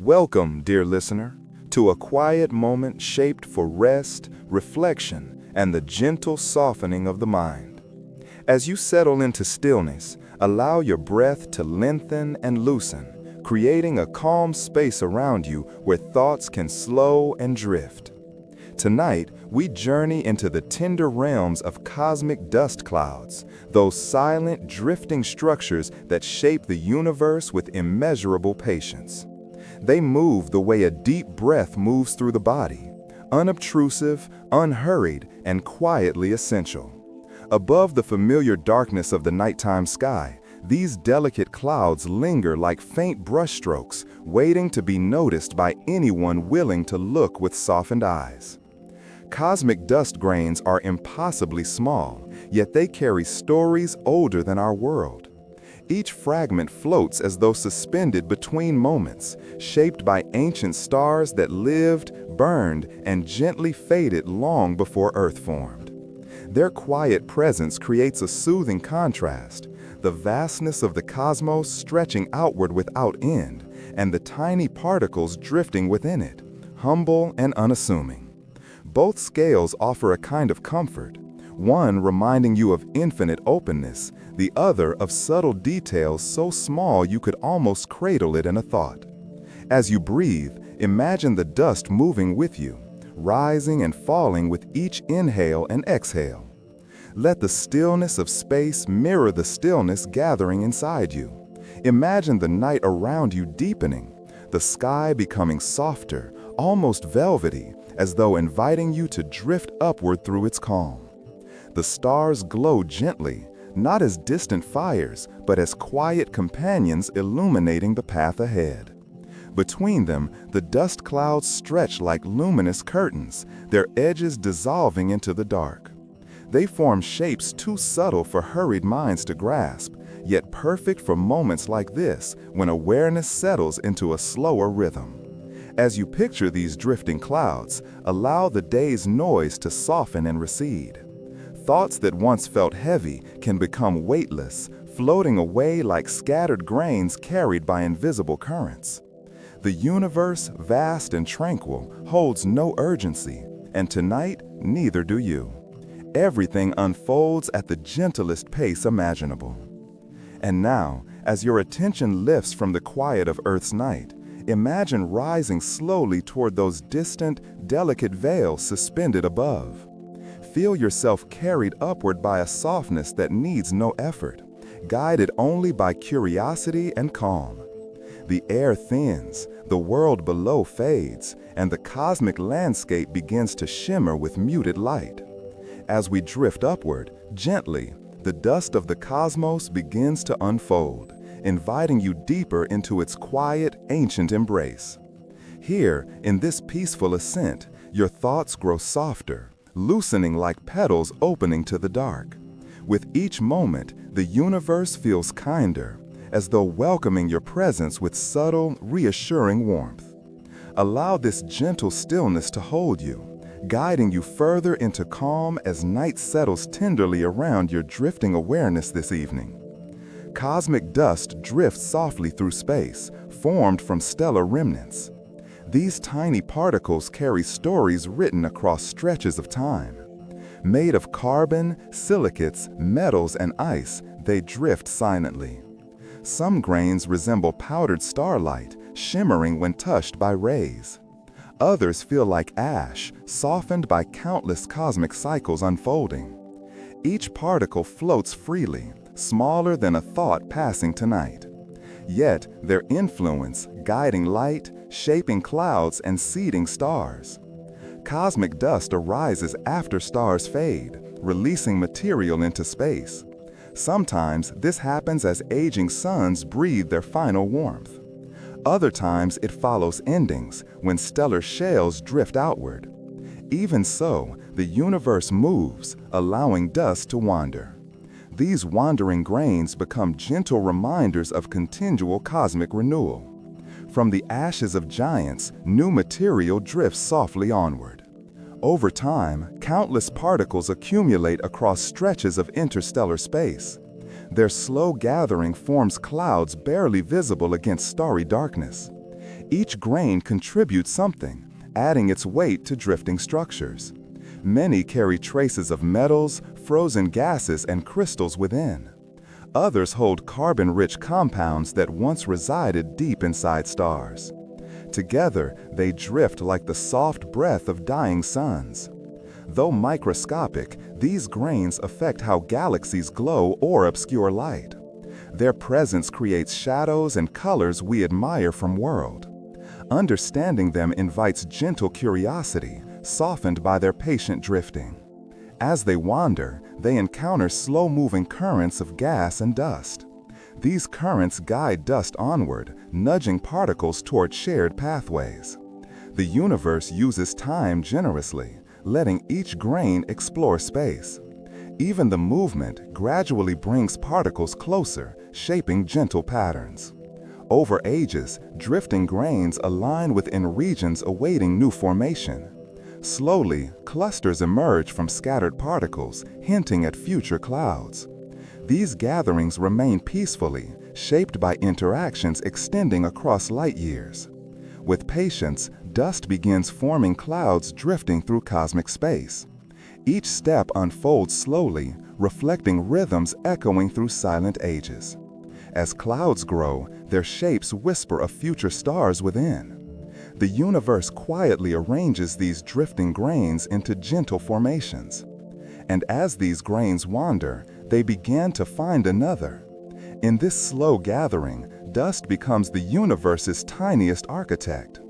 Welcome, dear listener, to a quiet moment shaped for rest, reflection, and the gentle softening of the mind. As you settle into stillness, allow your breath to lengthen and loosen, creating a calm space around you where thoughts can slow and drift. Tonight, we journey into the tender realms of cosmic dust clouds, those silent, drifting structures that shape the universe with immeasurable patience. They move the way a deep breath moves through the body, unobtrusive, unhurried, and quietly essential. Above the familiar darkness of the nighttime sky, these delicate clouds linger like faint brushstrokes, waiting to be noticed by anyone willing to look with softened eyes. Cosmic dust grains are impossibly small, yet they carry stories older than our world. Each fragment floats as though suspended between moments, shaped by ancient stars that lived, burned, and gently faded long before Earth formed. Their quiet presence creates a soothing contrast, the vastness of the cosmos stretching outward without end, and the tiny particles drifting within it, humble and unassuming. Both scales offer a kind of comfort, one reminding you of infinite openness, the other of subtle details so small you could almost cradle it in a thought. As you breathe, imagine the dust moving with you, rising and falling with each inhale and exhale. Let the stillness of space mirror the stillness gathering inside you. Imagine the night around you deepening, the sky becoming softer, almost velvety, as though inviting you to drift upward through its calm. The stars glow gently, not as distant fires, but as quiet companions illuminating the path ahead. Between them, the dust clouds stretch like luminous curtains, their edges dissolving into the dark. They form shapes too subtle for hurried minds to grasp, yet perfect for moments like this, when awareness settles into a slower rhythm. As you picture these drifting clouds, allow the day's noise to soften and recede. Thoughts that once felt heavy can become weightless, floating away like scattered grains carried by invisible currents. The universe, vast and tranquil, holds no urgency, and tonight, neither do you. Everything unfolds at the gentlest pace imaginable. And now, as your attention lifts from the quiet of Earth's night, imagine rising slowly toward those distant, delicate veils suspended above. Feel yourself carried upward by a softness that needs no effort, guided only by curiosity and calm. The air thins, the world below fades, and the cosmic landscape begins to shimmer with muted light. As we drift upward, gently, the dust of the cosmos begins to unfold, inviting you deeper into its quiet, ancient embrace. Here, in this peaceful ascent, your thoughts grow softer, loosening like petals opening to the dark. With each moment, the universe feels kinder, as though welcoming your presence with subtle, reassuring warmth. Allow this gentle stillness to hold you, guiding you further into calm as night settles tenderly around your drifting awareness this evening. Cosmic dust drifts softly through space, formed from stellar remnants. These tiny particles carry stories written across stretches of time. Made of carbon, silicates, metals, and ice, they drift silently. Some grains resemble powdered starlight, shimmering when touched by rays. Others feel like ash, softened by countless cosmic cycles unfolding. Each particle floats freely, smaller than a thought passing tonight. Yet, their influence, guiding light, shaping clouds, and seeding stars. Cosmic dust arises after stars fade, releasing material into space. Sometimes this happens as aging suns breathe their final warmth. Other times it follows endings, when stellar shells drift outward. Even so, the universe moves, allowing dust to wander. These wandering grains become gentle reminders of continual cosmic renewal. From the ashes of giants, new material drifts softly onward. Over time, countless particles accumulate across stretches of interstellar space. Their slow gathering forms clouds barely visible against starry darkness. Each grain contributes something, adding its weight to drifting structures. Many carry traces of metals, frozen gases, and crystals within. Others hold carbon-rich compounds that once resided deep inside stars. Together, they drift like the soft breath of dying suns. Though microscopic, these grains affect how galaxies glow or obscure light. Their presence creates shadows and colors we admire from world. Understanding them invites gentle curiosity, softened by their patient drifting. As they wander, they encounter slow-moving currents of gas and dust. These currents guide dust onward, nudging particles toward shared pathways. The universe uses time generously, letting each grain explore space. Even the movement gradually brings particles closer, shaping gentle patterns. Over ages, drifting grains align within regions awaiting new formation. Slowly, clusters emerge from scattered particles, hinting at future clouds. These gatherings remain peacefully, shaped by interactions extending across light years. With patience, dust begins forming clouds drifting through cosmic space. Each step unfolds slowly, reflecting rhythms echoing through silent ages. As clouds grow, their shapes whisper of future stars within. The universe quietly arranges these drifting grains into gentle formations. And as these grains wander, they begin to find another. In this slow gathering, dust becomes the universe's tiniest architect.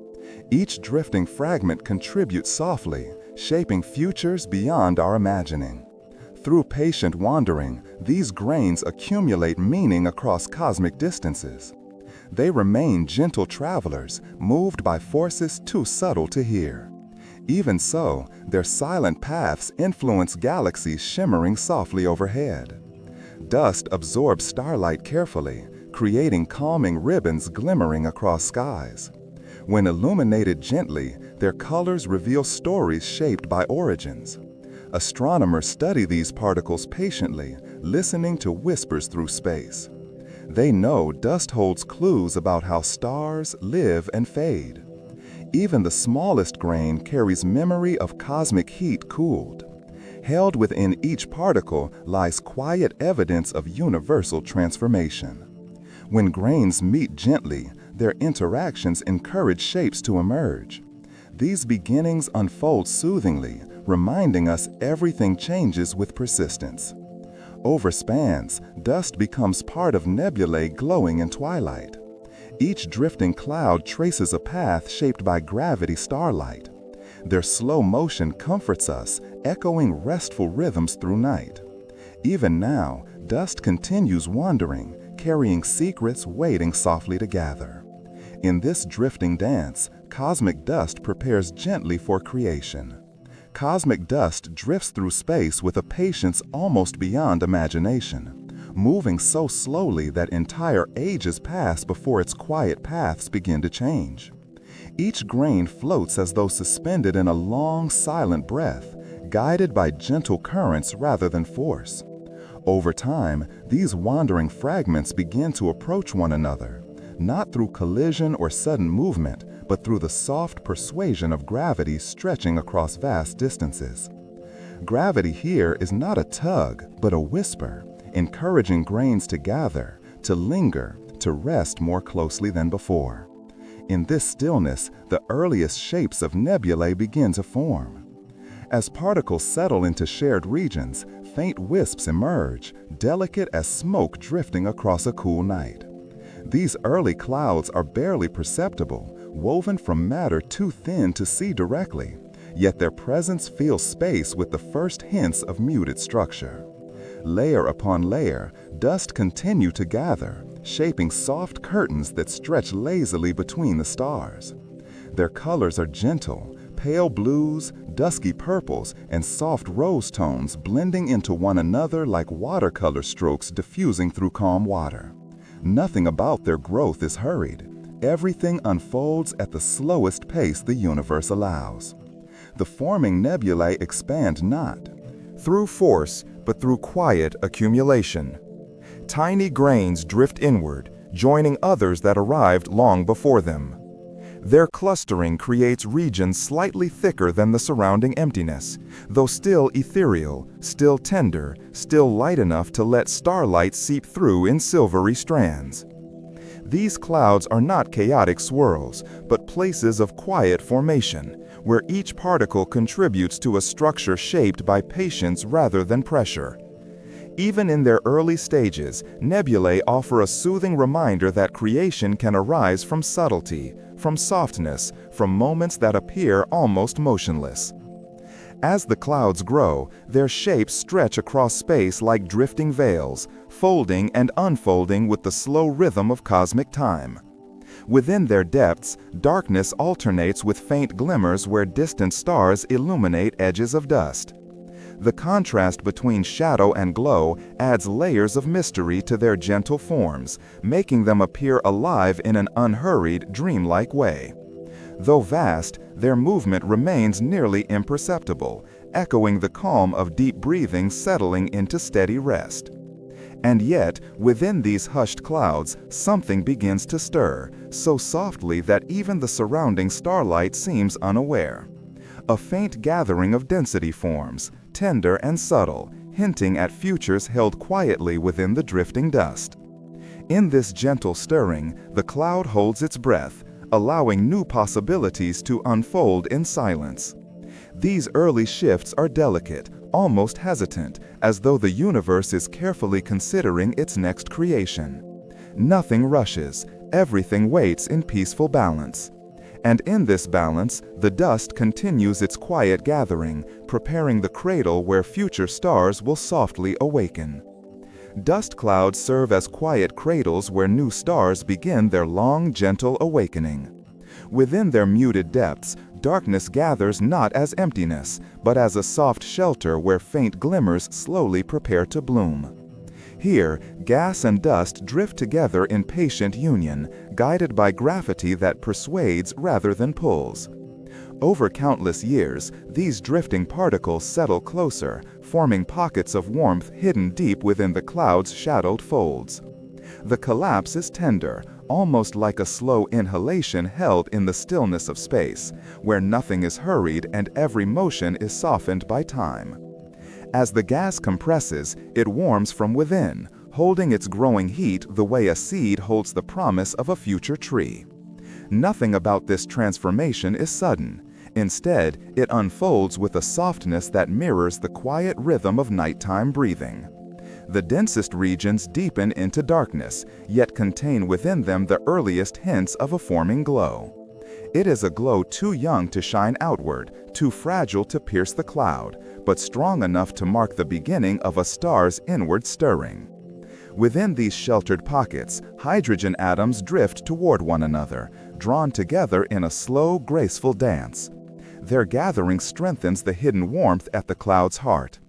Each drifting fragment contributes softly, shaping futures beyond our imagining. Through patient wandering, these grains accumulate meaning across cosmic distances. They remain gentle travelers, moved by forces too subtle to hear. Even so, their silent paths influence galaxies shimmering softly overhead. Dust absorbs starlight carefully, creating calming ribbons glimmering across skies. When illuminated gently, their colors reveal stories shaped by origins. Astronomers study these particles patiently, listening to whispers through space. They know dust holds clues about how stars live and fade. Even the smallest grain carries memory of cosmic heat cooled. Held within each particle lies quiet evidence of universal transformation. When grains meet gently, their interactions encourage shapes to emerge. These beginnings unfold soothingly, reminding us everything changes with persistence. Over spans, dust becomes part of nebulae glowing in twilight. Each drifting cloud traces a path shaped by gravity starlight. Their slow motion comforts us, echoing restful rhythms through night. Even now, dust continues wandering, carrying secrets waiting softly to gather. In this drifting dance, cosmic dust prepares gently for creation. Cosmic dust drifts through space with a patience almost beyond imagination, moving so slowly that entire ages pass before its quiet paths begin to change. Each grain floats as though suspended in a long, silent breath, guided by gentle currents rather than force. Over time, these wandering fragments begin to approach one another, not through collision or sudden movement, but through the soft persuasion of gravity stretching across vast distances. Gravity here is not a tug, but a whisper, encouraging grains to gather, to linger, to rest more closely than before. In this stillness, the earliest shapes of nebulae begin to form. As particles settle into shared regions, faint wisps emerge, delicate as smoke drifting across a cool night. These early clouds are barely perceptible, woven from matter too thin to see directly, yet their presence fills space with the first hints of muted structure. Layer upon layer, dust continue to gather, shaping soft curtains that stretch lazily between the stars. Their colors are gentle, pale blues, dusky purples, and soft rose tones blending into one another like watercolor strokes diffusing through calm water. Nothing about their growth is hurried. Everything unfolds at the slowest pace the universe allows. The forming nebulae expand not through force, but through quiet accumulation. Tiny grains drift inward, joining others that arrived long before them. Their clustering creates regions slightly thicker than the surrounding emptiness, though still ethereal, still tender, still light enough to let starlight seep through in silvery strands. These clouds are not chaotic swirls, but places of quiet formation, where each particle contributes to a structure shaped by patience rather than pressure. Even in their early stages, nebulae offer a soothing reminder that creation can arise from subtlety, from softness, from moments that appear almost motionless. As the clouds grow, their shapes stretch across space like drifting veils, folding and unfolding with the slow rhythm of cosmic time. Within their depths, darkness alternates with faint glimmers where distant stars illuminate edges of dust. The contrast between shadow and glow adds layers of mystery to their gentle forms, making them appear alive in an unhurried, dreamlike way. Though vast, their movement remains nearly imperceptible, echoing the calm of deep breathing settling into steady rest. And yet, within these hushed clouds, something begins to stir, so softly that even the surrounding starlight seems unaware. A faint gathering of density forms, tender and subtle, hinting at futures held quietly within the drifting dust. In this gentle stirring, the cloud holds its breath, allowing new possibilities to unfold in silence. These early shifts are delicate, almost hesitant, as though the universe is carefully considering its next creation. Nothing rushes, everything waits in peaceful balance. And in this balance, the dust continues its quiet gathering, preparing the cradle where future stars will softly awaken. Dust clouds serve as quiet cradles where new stars begin their long, gentle awakening. Within their muted depths, darkness gathers not as emptiness, but as a soft shelter where faint glimmers slowly prepare to bloom. Here, gas and dust drift together in patient union, guided by gravity that persuades rather than pulls. Over countless years, these drifting particles settle closer, forming pockets of warmth hidden deep within the cloud's shadowed folds. The collapse is tender, almost like a slow inhalation held in the stillness of space, where nothing is hurried and every motion is softened by time. As the gas compresses, it warms from within, holding its growing heat the way a seed holds the promise of a future tree. Nothing about this transformation is sudden. Instead, it unfolds with a softness that mirrors the quiet rhythm of nighttime breathing. The densest regions deepen into darkness, yet contain within them the earliest hints of a forming glow. It is a glow too young to shine outward, too fragile to pierce the cloud, but strong enough to mark the beginning of a star's inward stirring. Within these sheltered pockets, hydrogen atoms drift toward one another, drawn together in a slow, graceful dance. Their gathering strengthens the hidden warmth at the cloud's heart.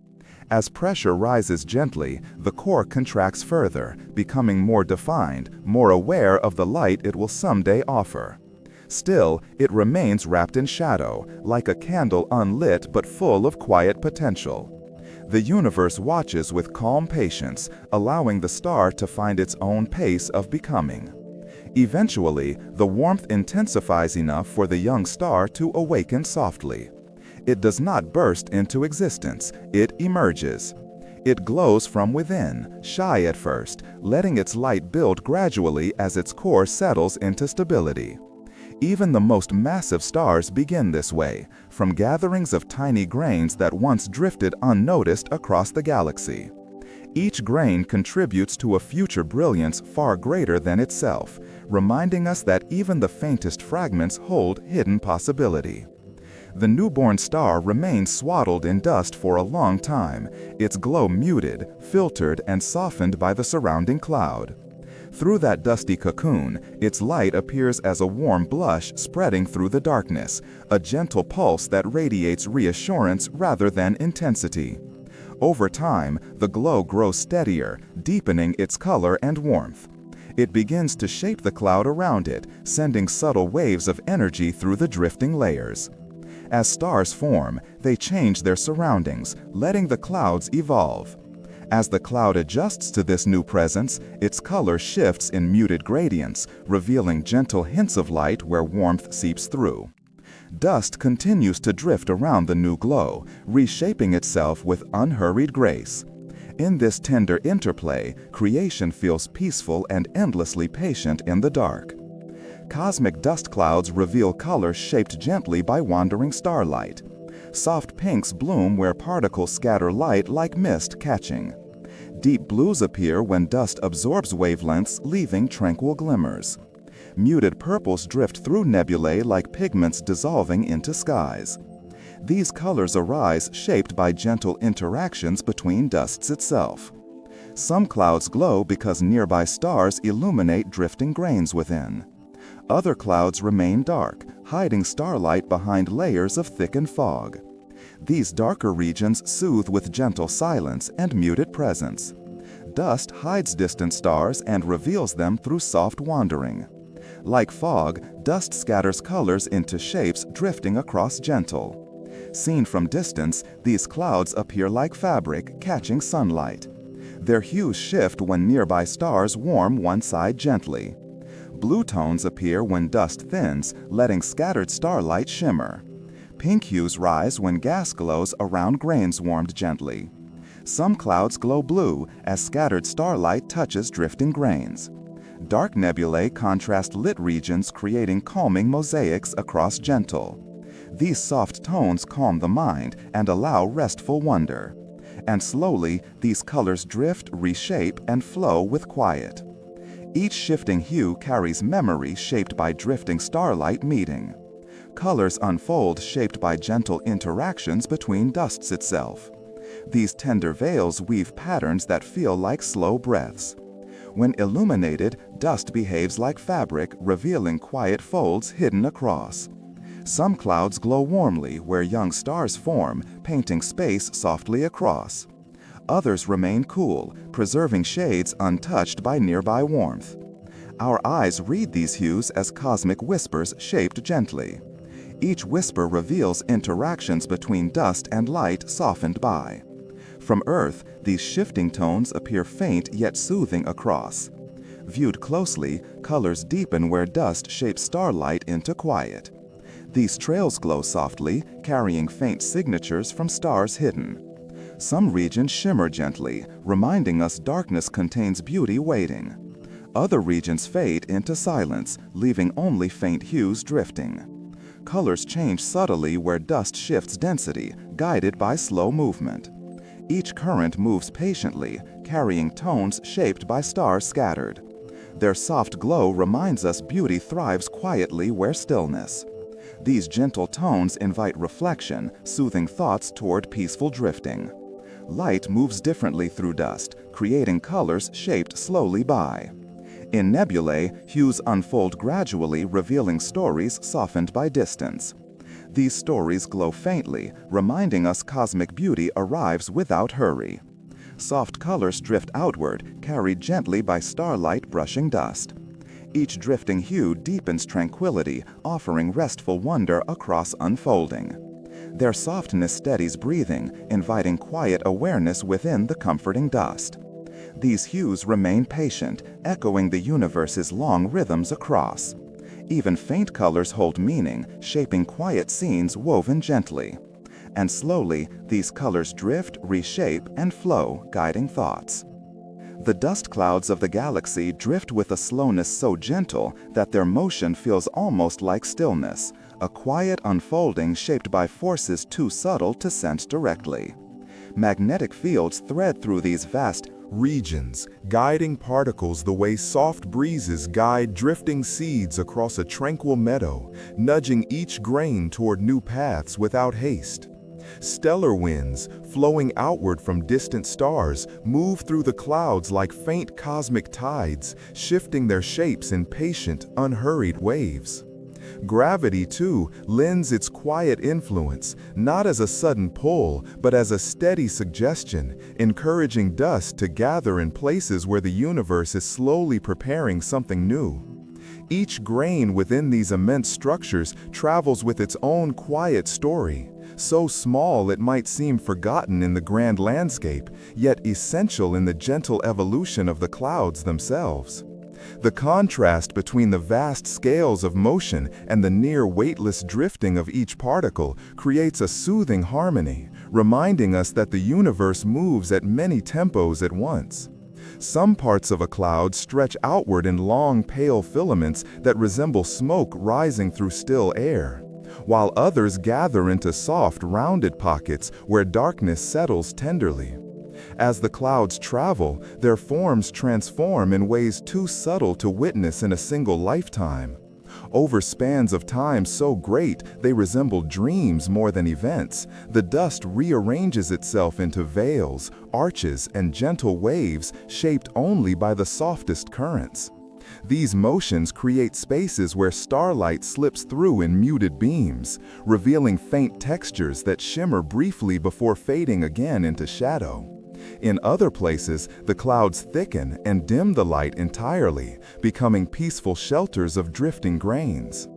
As pressure rises gently, the core contracts further, becoming more defined, more aware of the light it will someday offer. Still, it remains wrapped in shadow, like a candle unlit but full of quiet potential. The universe watches with calm patience, allowing the star to find its own pace of becoming. Eventually, the warmth intensifies enough for the young star to awaken softly. It does not burst into existence, it emerges. It glows from within, shy at first, letting its light build gradually as its core settles into stability. Even the most massive stars begin this way, from gatherings of tiny grains that once drifted unnoticed across the galaxy. Each grain contributes to a future brilliance far greater than itself, reminding us that even the faintest fragments hold hidden possibility. The newborn star remains swaddled in dust for a long time, its glow muted, filtered, and softened by the surrounding cloud. Through that dusty cocoon, its light appears as a warm blush spreading through the darkness, a gentle pulse that radiates reassurance rather than intensity. Over time, the glow grows steadier, deepening its color and warmth. It begins to shape the cloud around it, sending subtle waves of energy through the drifting layers. As stars form, they change their surroundings, letting the clouds evolve. As the cloud adjusts to this new presence, its color shifts in muted gradients, revealing gentle hints of light where warmth seeps through. Dust continues to drift around the new glow, reshaping itself with unhurried grace. In this tender interplay, creation feels peaceful and endlessly patient in the dark. Cosmic dust clouds reveal colors shaped gently by wandering starlight. Soft pinks bloom where particles scatter light like mist catching. Deep blues appear when dust absorbs wavelengths, leaving tranquil glimmers. Muted purples drift through nebulae like pigments dissolving into skies. These colors arise shaped by gentle interactions between dusts itself. Some clouds glow because nearby stars illuminate drifting grains within. Other clouds remain dark, hiding starlight behind layers of thickened fog. These darker regions soothe with gentle silence and muted presence. Dust hides distant stars and reveals them through soft wandering. Like fog, dust scatters colors into shapes drifting across gentle. Seen from distance, these clouds appear like fabric catching sunlight. Their hues shift when nearby stars warm one side gently. Blue tones appear when dust thins, letting scattered starlight shimmer. Pink hues rise when gas glows around grains warmed gently. Some clouds glow blue as scattered starlight touches drifting grains. Dark nebulae contrast lit regions, creating calming mosaics across gentle. These soft tones calm the mind and allow restful wonder. And slowly, these colors drift, reshape, and flow with quiet. Each shifting hue carries memory shaped by drifting starlight meeting. Colors unfold shaped by gentle interactions between dusts itself. These tender veils weave patterns that feel like slow breaths. When illuminated, dust behaves like fabric, revealing quiet folds hidden across. Some clouds glow warmly where young stars form, painting space softly across. Others remain cool, preserving shades untouched by nearby warmth. Our eyes read these hues as cosmic whispers shaped gently. Each whisper reveals interactions between dust and light softened by. From Earth, these shifting tones appear faint yet soothing across. Viewed closely, colors deepen where dust shapes starlight into quiet. These trails glow softly, carrying faint signatures from stars hidden. Some regions shimmer gently, reminding us darkness contains beauty waiting. Other regions fade into silence, leaving only faint hues drifting. Colors change subtly where dust shifts density, guided by slow movement. Each current moves patiently, carrying tones shaped by stars scattered. Their soft glow reminds us beauty thrives quietly where stillness. These gentle tones invite reflection, soothing thoughts toward peaceful drifting. Light moves differently through dust, creating colors shaped slowly by. In nebulae, hues unfold gradually, revealing stories softened by distance. These stories glow faintly, reminding us cosmic beauty arrives without hurry. Soft colors drift outward, carried gently by starlight brushing dust. Each drifting hue deepens tranquility, offering restful wonder across unfolding. Their softness steadies breathing, inviting quiet awareness within the comforting dust. These hues remain patient, echoing the universe's long rhythms across. Even faint colors hold meaning, shaping quiet scenes woven gently. And slowly, these colors drift, reshape, and flow, guiding thoughts. The dust clouds of the galaxy drift with a slowness so gentle that their motion feels almost like stillness, a quiet unfolding shaped by forces too subtle to sense directly. Magnetic fields thread through these vast regions, guiding particles the way soft breezes guide drifting seeds across a tranquil meadow, nudging each grain toward new paths without haste. Stellar winds, flowing outward from distant stars, move through the clouds like faint cosmic tides, shifting their shapes in patient, unhurried waves. Gravity, too, lends its quiet influence, not as a sudden pull, but as a steady suggestion, encouraging dust to gather in places where the universe is slowly preparing something new. Each grain within these immense structures travels with its own quiet story, so small it might seem forgotten in the grand landscape, yet essential in the gentle evolution of the clouds themselves. The contrast between the vast scales of motion and the near weightless drifting of each particle creates a soothing harmony, reminding us that the universe moves at many tempos at once. Some parts of a cloud stretch outward in long, pale filaments that resemble smoke rising through still air, while others gather into soft, rounded pockets where darkness settles tenderly. As the clouds travel, their forms transform in ways too subtle to witness in a single lifetime. Over spans of time so great they resemble dreams more than events, the dust rearranges itself into veils, arches, and gentle waves shaped only by the softest currents. These motions create spaces where starlight slips through in muted beams, revealing faint textures that shimmer briefly before fading again into shadow. In other places, the clouds thicken and dim the light entirely, becoming peaceful shelters of drifting grains.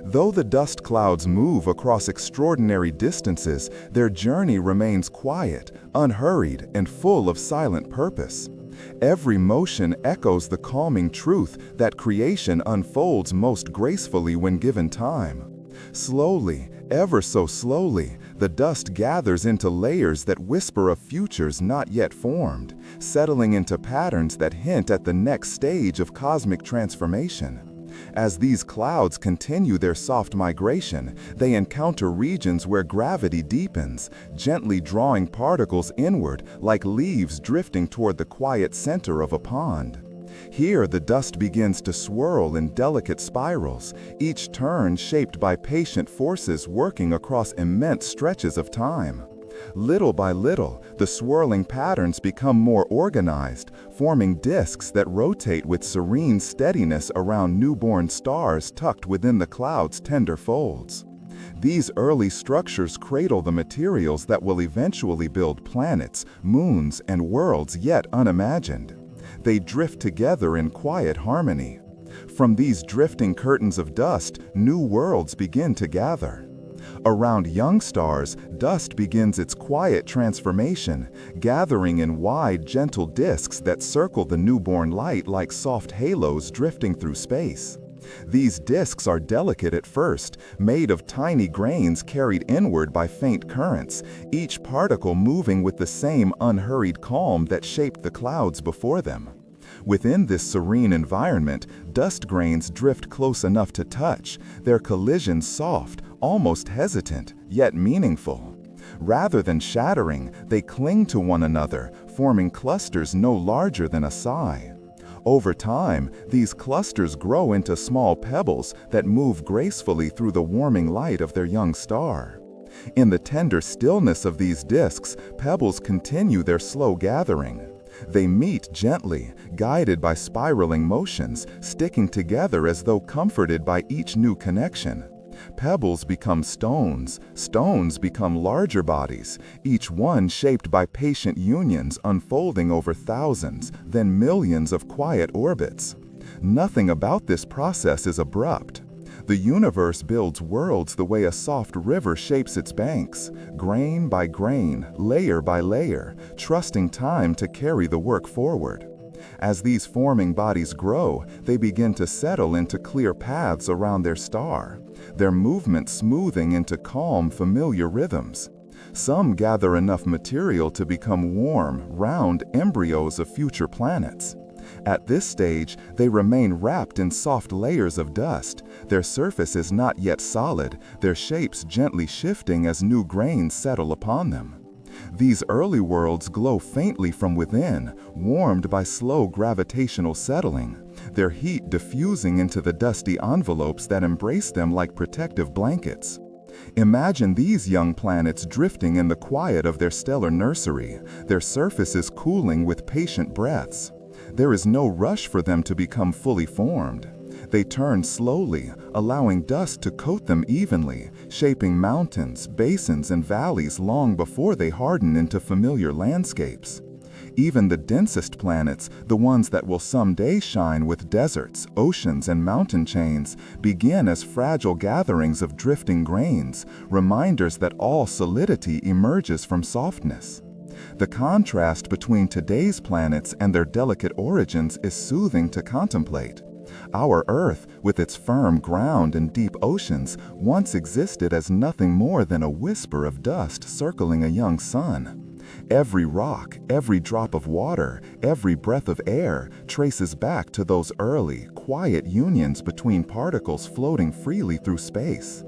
Though the dust clouds move across extraordinary distances, their journey remains quiet, unhurried, and full of silent purpose. Every motion echoes the calming truth that creation unfolds most gracefully when given time. Slowly, ever so slowly, the dust gathers into layers that whisper of futures not yet formed, settling into patterns that hint at the next stage of cosmic transformation. As these clouds continue their soft migration, they encounter regions where gravity deepens, gently drawing particles inward like leaves drifting toward the quiet center of a pond. Here, the dust begins to swirl in delicate spirals, each turn shaped by patient forces working across immense stretches of time. Little by little, the swirling patterns become more organized, forming disks that rotate with serene steadiness around newborn stars tucked within the cloud's tender folds. These early structures cradle the materials that will eventually build planets, moons, and worlds yet unimagined. They drift together in quiet harmony. From these drifting curtains of dust, new worlds begin to gather. Around young stars, dust begins its quiet transformation, gathering in wide, gentle disks that circle the newborn light like soft halos drifting through space. These disks are delicate at first, made of tiny grains carried inward by faint currents, each particle moving with the same unhurried calm that shaped the clouds before them. Within this serene environment, dust grains drift close enough to touch, their collisions soft, almost hesitant, yet meaningful. Rather than shattering, they cling to one another, forming clusters no larger than a sigh. Over time, these clusters grow into small pebbles that move gracefully through the warming light of their young star. In the tender stillness of these disks, pebbles continue their slow gathering. They meet gently, guided by spiraling motions, sticking together as though comforted by each new connection. Pebbles become stones, stones become larger bodies, each one shaped by patient unions unfolding over thousands, then millions of quiet orbits. Nothing about this process is abrupt. The universe builds worlds the way a soft river shapes its banks, grain by grain, layer by layer, trusting time to carry the work forward. As these forming bodies grow, they begin to settle into clear paths around their star, their movement smoothing into calm, familiar rhythms. Some gather enough material to become warm, round embryos of future planets. At this stage, they remain wrapped in soft layers of dust. Their surface is not yet solid, their shapes gently shifting as new grains settle upon them. These early worlds glow faintly from within, warmed by slow gravitational settling, their heat diffusing into the dusty envelopes that embrace them like protective blankets. Imagine these young planets drifting in the quiet of their stellar nursery, their surfaces cooling with patient breaths. There is no rush for them to become fully formed. They turn slowly, allowing dust to coat them evenly, shaping mountains, basins, and valleys long before they harden into familiar landscapes. Even the densest planets, the ones that will someday shine with deserts, oceans, and mountain chains, begin as fragile gatherings of drifting grains, reminders that all solidity emerges from softness. The contrast between today's planets and their delicate origins is soothing to contemplate. Our Earth, with its firm ground and deep oceans, once existed as nothing more than a whisper of dust circling a young sun. Every rock, every drop of water, every breath of air traces back to those early, quiet unions between particles floating freely through space.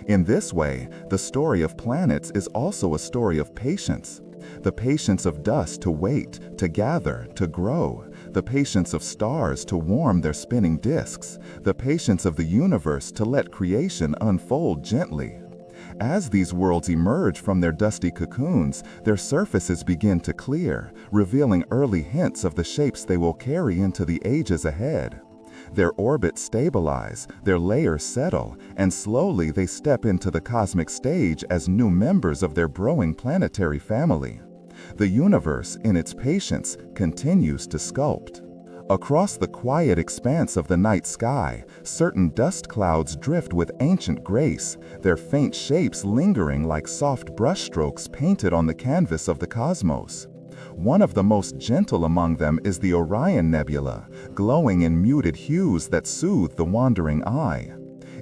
In this way, the story of planets is also a story of patience. The patience of dust to wait, to gather, to grow. The patience of stars to warm their spinning disks. The patience of the universe to let creation unfold gently. As these worlds emerge from their dusty cocoons, their surfaces begin to clear, revealing early hints of the shapes they will carry into the ages ahead. Their orbits stabilize, their layers settle, and slowly they step into the cosmic stage as new members of their growing planetary family. The universe, in its patience, continues to sculpt. Across the quiet expanse of the night sky, certain dust clouds drift with ancient grace, their faint shapes lingering like soft brushstrokes painted on the canvas of the cosmos. One of the most gentle among them is the Orion Nebula, glowing in muted hues that soothe the wandering eye.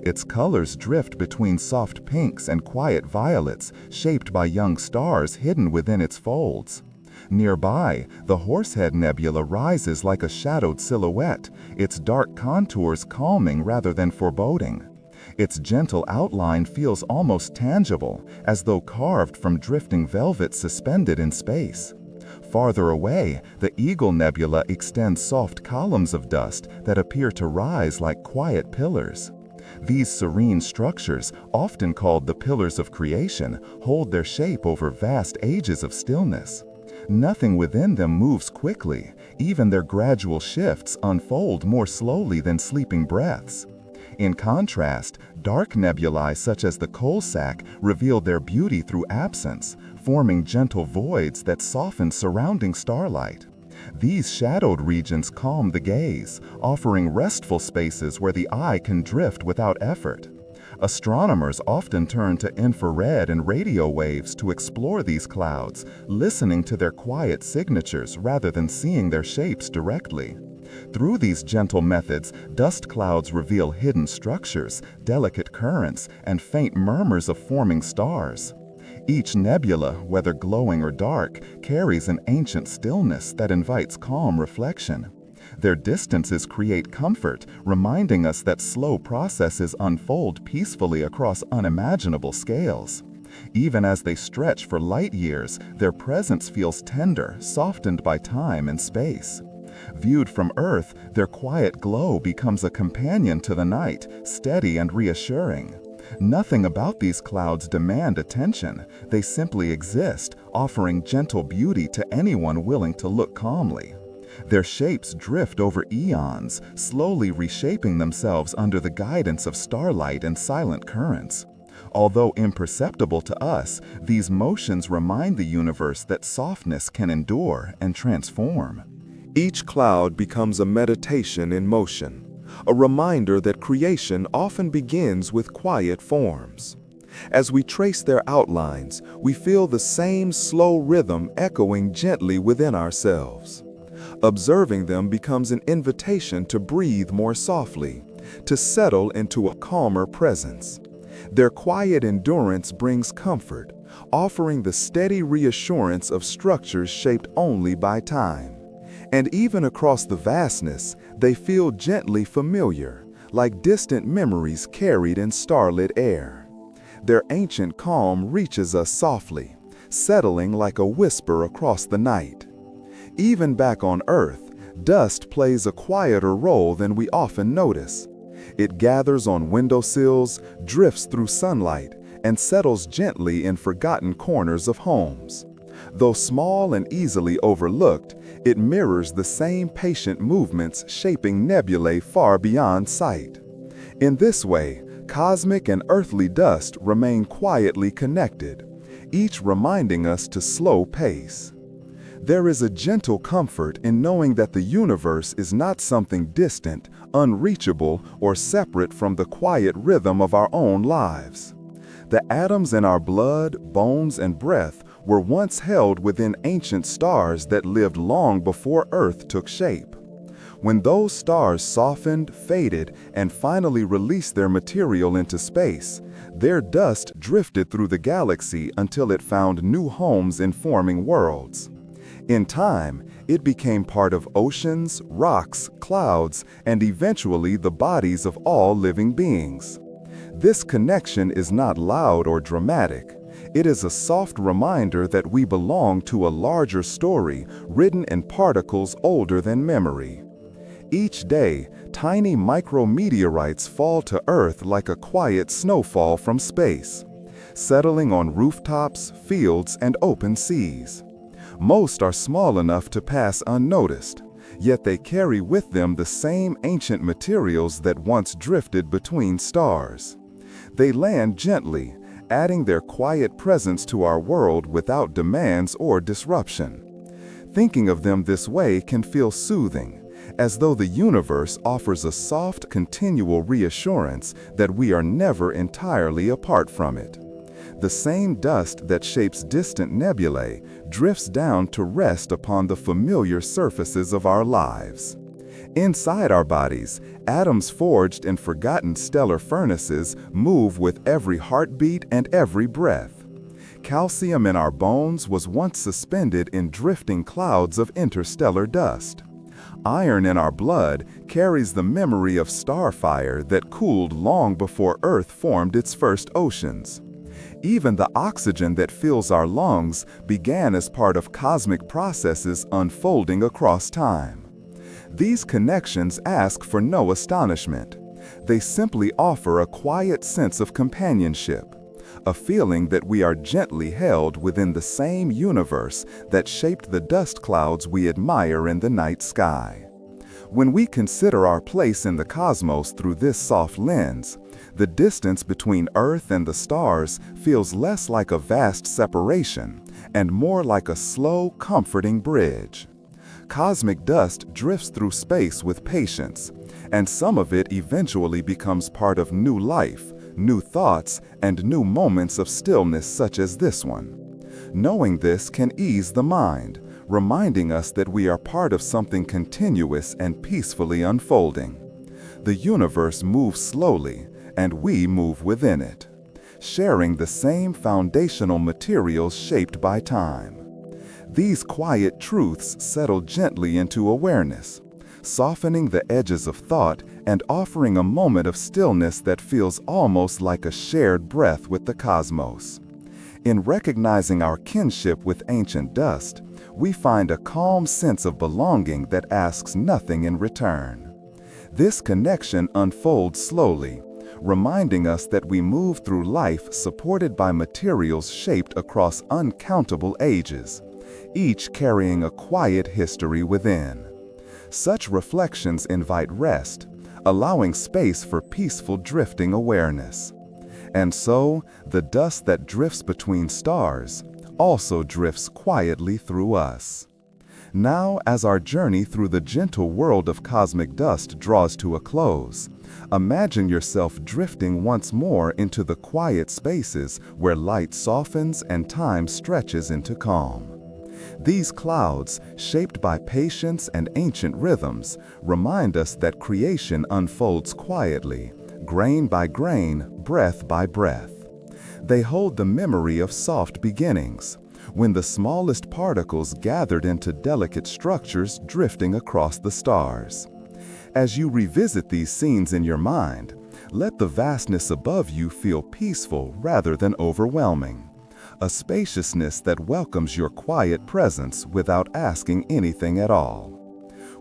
Its colors drift between soft pinks and quiet violets, shaped by young stars hidden within its folds. Nearby, the Horsehead Nebula rises like a shadowed silhouette, its dark contours calming rather than foreboding. Its gentle outline feels almost tangible, as though carved from drifting velvet suspended in space. Farther away, the Eagle Nebula extends soft columns of dust that appear to rise like quiet pillars. These serene structures, often called the pillars of creation, hold their shape over vast ages of stillness. Nothing within them moves quickly, even their gradual shifts unfold more slowly than sleeping breaths. In contrast, dark nebulae such as the Coal Sack reveal their beauty through absence, forming gentle voids that soften surrounding starlight. These shadowed regions calm the gaze, offering restful spaces where the eye can drift without effort. Astronomers often turn to infrared and radio waves to explore these clouds, listening to their quiet signatures rather than seeing their shapes directly. Through these gentle methods, dust clouds reveal hidden structures, delicate currents, and faint murmurs of forming stars. Each nebula, whether glowing or dark, carries an ancient stillness that invites calm reflection. Their distances create comfort, reminding us that slow processes unfold peacefully across unimaginable scales. Even as they stretch for light years, their presence feels tender, softened by time and space. Viewed from Earth, their quiet glow becomes a companion to the night, steady and reassuring. Nothing about these clouds demand attention. They simply exist, offering gentle beauty to anyone willing to look calmly. Their shapes drift over eons, slowly reshaping themselves under the guidance of starlight and silent currents. Although imperceptible to us, these motions remind the universe that softness can endure and transform. Each cloud becomes a meditation in motion, a reminder that creation often begins with quiet forms. As we trace their outlines, we feel the same slow rhythm echoing gently within ourselves. Observing them becomes an invitation to breathe more softly, to settle into a calmer presence. Their quiet endurance brings comfort, offering the steady reassurance of structures shaped only by time. And even across the vastness, they feel gently familiar, like distant memories carried in starlit air. Their ancient calm reaches us softly, settling like a whisper across the night. Even back on Earth, dust plays a quieter role than we often notice. It gathers on windowsills, drifts through sunlight, and settles gently in forgotten corners of homes. Though small and easily overlooked, it mirrors the same patient movements shaping nebulae far beyond sight. In this way, cosmic and earthly dust remain quietly connected, each reminding us to slow pace. There is a gentle comfort in knowing that the universe is not something distant, unreachable, or separate from the quiet rhythm of our own lives. The atoms in our blood, bones, and breath were once held within ancient stars that lived long before Earth took shape. When those stars softened, faded, and finally released their material into space, their dust drifted through the galaxy until it found new homes in forming worlds. In time, it became part of oceans, rocks, clouds, and eventually the bodies of all living beings. This connection is not loud or dramatic. It is a soft reminder that we belong to a larger story written in particles older than memory. Each day, tiny micrometeorites fall to Earth like a quiet snowfall from space, settling on rooftops, fields, and open seas. Most are small enough to pass unnoticed, yet they carry with them the same ancient materials that once drifted between stars. They land gently, adding their quiet presence to our world without demands or disruption. Thinking of them this way can feel soothing, as though the universe offers a soft, continual reassurance that we are never entirely apart from it. The same dust that shapes distant nebulae drifts down to rest upon the familiar surfaces of our lives. Inside our bodies, atoms forged in forgotten stellar furnaces move with every heartbeat and every breath. Calcium in our bones was once suspended in drifting clouds of interstellar dust. Iron in our blood carries the memory of starfire that cooled long before Earth formed its first oceans. Even the oxygen that fills our lungs began as part of cosmic processes unfolding across time. These connections ask for no astonishment. They simply offer a quiet sense of companionship, a feeling that we are gently held within the same universe that shaped the dust clouds we admire in the night sky. When we consider our place in the cosmos through this soft lens, the distance between Earth and the stars feels less like a vast separation and more like a slow, comforting bridge. Cosmic dust drifts through space with patience, and some of it eventually becomes part of new life, new thoughts, and new moments of stillness such as this one. Knowing this can ease the mind, reminding us that we are part of something continuous and peacefully unfolding. The universe moves slowly, and we move within it, sharing the same foundational materials shaped by time. These quiet truths settle gently into awareness, softening the edges of thought and offering a moment of stillness that feels almost like a shared breath with the cosmos. In recognizing our kinship with ancient dust, we find a calm sense of belonging that asks nothing in return. This connection unfolds slowly, reminding us that we move through life supported by materials shaped across uncountable ages, each carrying a quiet history within. Such reflections invite rest, allowing space for peaceful drifting awareness. And so, the dust that drifts between stars also drifts quietly through us. Now, as our journey through the gentle world of cosmic dust draws to a close, imagine yourself drifting once more into the quiet spaces where light softens and time stretches into calm. These clouds, shaped by patience and ancient rhythms, remind us that creation unfolds quietly, grain by grain, breath by breath. They hold the memory of soft beginnings, when the smallest particles gathered into delicate structures drifting across the stars. As you revisit these scenes in your mind, let the vastness above you feel peaceful rather than overwhelming, a spaciousness that welcomes your quiet presence without asking anything at all.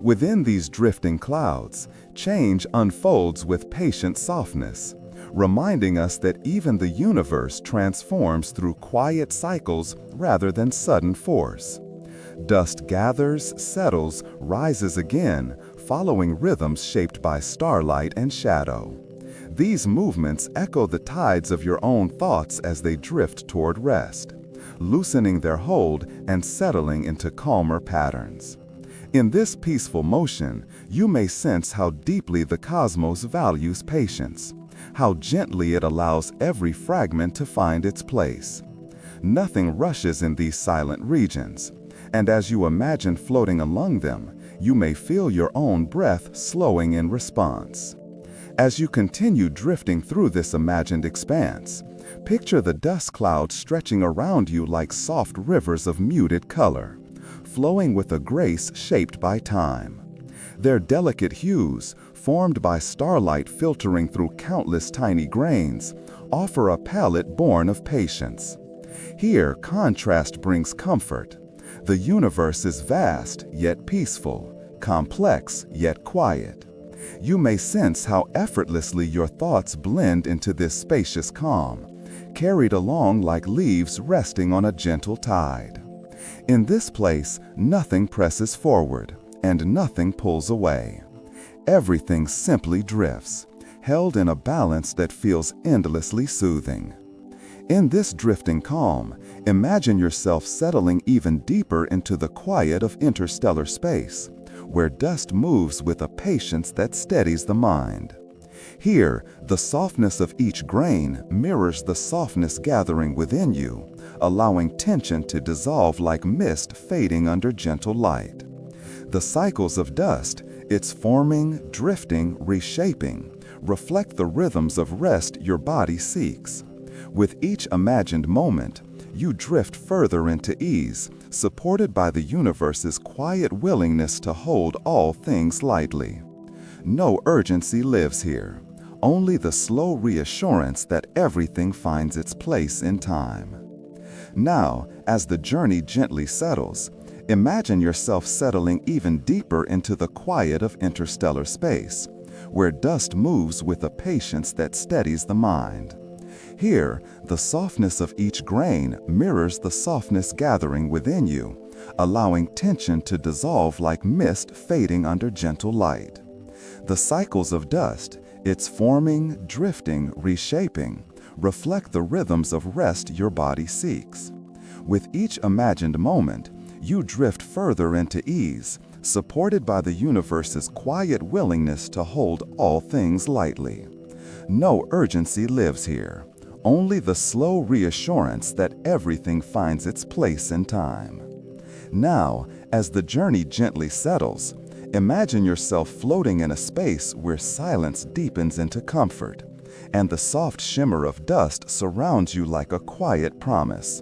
Within these drifting clouds, change unfolds with patient softness, reminding us that even the universe transforms through quiet cycles rather than sudden force. Dust gathers, settles, rises again, following rhythms shaped by starlight and shadow. These movements echo the tides of your own thoughts as they drift toward rest, loosening their hold and settling into calmer patterns. In this peaceful motion, you may sense how deeply the cosmos values patience, how gently it allows every fragment to find its place. Nothing rushes in these silent regions, and as you imagine floating along them, you may feel your own breath slowing in response. As you continue drifting through this imagined expanse, picture the dust clouds stretching around you like soft rivers of muted color, flowing with a grace shaped by time. Their delicate hues, formed by starlight filtering through countless tiny grains, offer a palette born of patience. Here, contrast brings comfort. The universe is vast, yet peaceful, complex, yet quiet. You may sense how effortlessly your thoughts blend into this spacious calm, carried along like leaves resting on a gentle tide. In this place, nothing presses forward, and nothing pulls away. Everything simply drifts, held in a balance that feels endlessly soothing. In this drifting calm, imagine yourself settling even deeper into the quiet of interstellar space, where dust moves with a patience that steadies the mind. Here, the softness of each grain mirrors the softness gathering within you, allowing tension to dissolve like mist fading under gentle light. The cycles of dust, its forming, drifting, reshaping, reflect the rhythms of rest your body seeks. With each imagined moment, you drift further into ease, supported by the universe's quiet willingness to hold all things lightly. No urgency lives here, only the slow reassurance that everything finds its place in time. Now, as the journey gently settles, imagine yourself settling even deeper into the quiet of interstellar space, where dust moves with a patience that steadies the mind. Here, the softness of each grain mirrors the softness gathering within you, allowing tension to dissolve like mist fading under gentle light. The cycles of dust, its forming, drifting, reshaping, reflect the rhythms of rest your body seeks. With each imagined moment, you drift further into ease, supported by the universe's quiet willingness to hold all things lightly. No urgency lives here, only the slow reassurance that everything finds its place in time. Now, as the journey gently settles, imagine yourself floating in a space where silence deepens into comfort, and the soft shimmer of dust surrounds you like a quiet promise.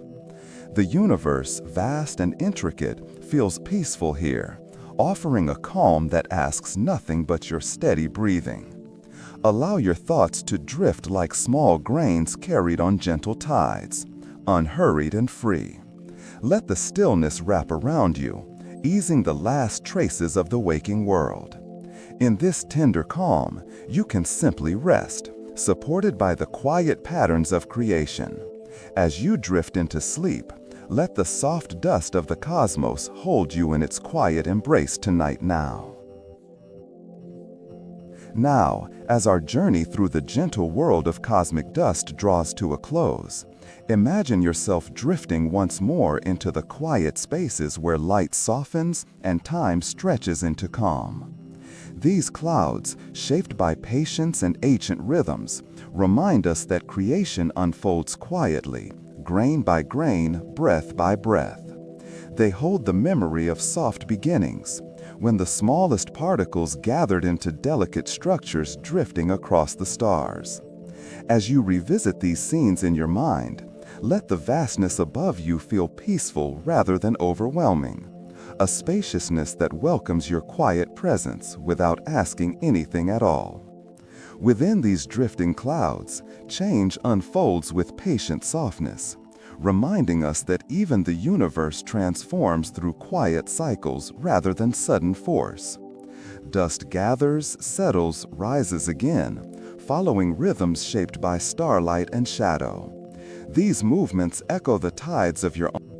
The universe, vast and intricate, feels peaceful here, offering a calm that asks nothing but your steady breathing. Allow your thoughts to drift like small grains carried on gentle tides, unhurried and free. Let the stillness wrap around you, easing the last traces of the waking world. In this tender calm, you can simply rest, supported by the quiet patterns of creation. As you drift into sleep, let the soft dust of the cosmos hold you in its quiet embrace tonight now. Now, as our journey through the gentle world of cosmic dust draws to a close, imagine yourself drifting once more into the quiet spaces where light softens and time stretches into calm. These clouds, shaped by patience and ancient rhythms, remind us that creation unfolds quietly, grain by grain, breath by breath. They hold the memory of soft beginnings, when the smallest particles gathered into delicate structures drifting across the stars. As you revisit these scenes in your mind, let the vastness above you feel peaceful rather than overwhelming, a spaciousness that welcomes your quiet presence without asking anything at all. Within these drifting clouds, change unfolds with patient softness, reminding us that even the universe transforms through quiet cycles rather than sudden force. Dust gathers, settles, rises again, following rhythms shaped by starlight and shadow. These movements echo the tides of your own